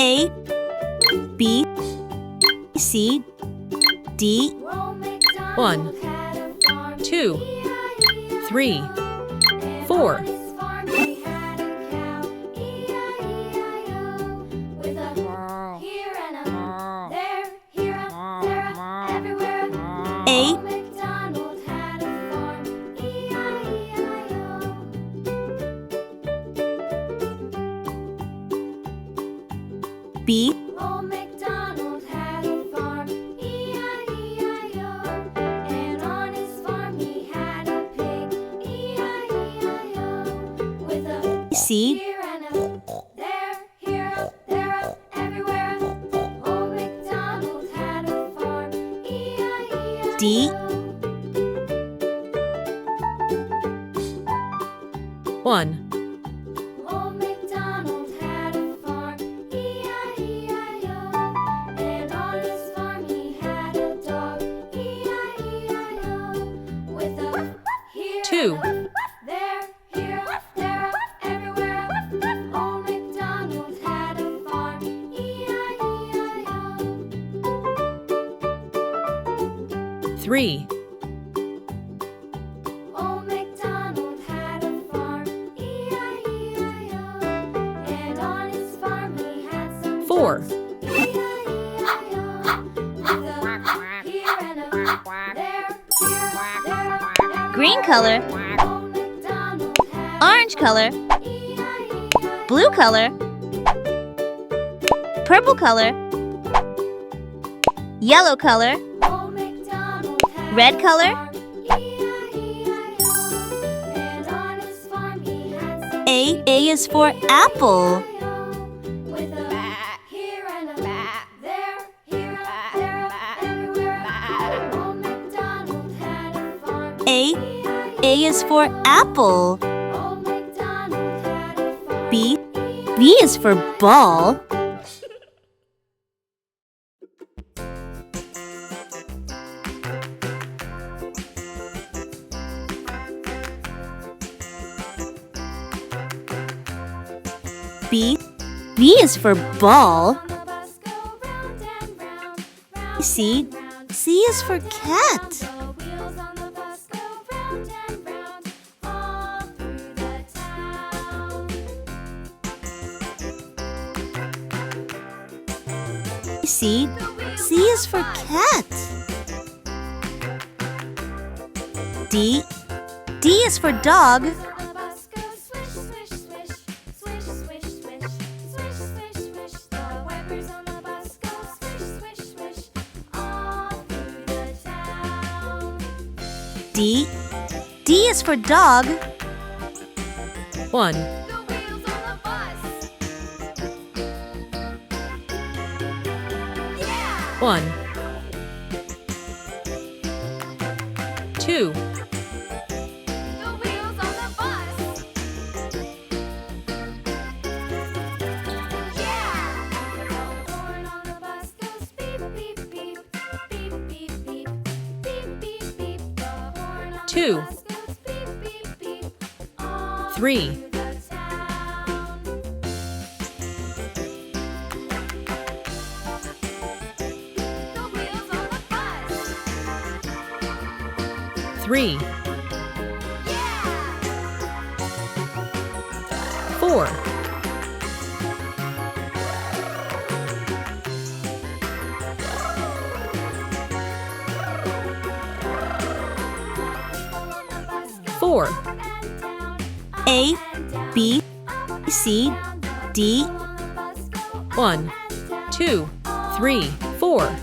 A, B, C, D. 1, 2, 3, 4. A, B, Old MacDonald had a farm, E-I-E-I-O. And on his farm he had a pig, E-I-E-I-O. With a C, here and a there, here up, there up, everywhere up. Old MacDonald had a farm, E-I-E-I-O. D, 1, Old MacDonald had a farm, E-I-E-I-O. And on his farm he had a dog, E-I-E-I-O. With a here 2, and a there, here, there, up, everywhere up. Old MacDonald had a farm, E-I-E-I-O. 3, Old MacDonald had a farm, E-I-E-I-O. And on his farm he had some 4, ducks, E-I-E-I-O. With a here and a there, here, there, green color, Old MacDonald had orange color, E-I-E-I-O. blue color, purple color, yellow color, Old MacDonald had red a color. farm, E-I-E-I-O. And on his farm he had some A is for apple. with a here and a there, here, there, everywhere. Old MacDonald had a farm. A is for apple. Old MacDonald had a farm. B is for ball. B is for ball. On the bus go round and round, round C and round. is for cat. The wheels on the bus go round and round, all through the town. C is for cat. D is for dog. On the bus go swish, swish, swish, swish, swish, swish, swish, swish, swish. The wipers on the bus go swish, swish, swish, all through the town. D is for dog. 1, The wheels on the bus. Yeah! 1, 2, The wheels on the bus. Yeah! The horn on the bus goes beep, beep, beep, beep, beep, beep, beep, beep, beep. The horn on 2, the bus goes beep, beep, beep, all 3, through the town. 3, Yeah! 4, 4, A, B, C, D. 1, 2, 3, 4.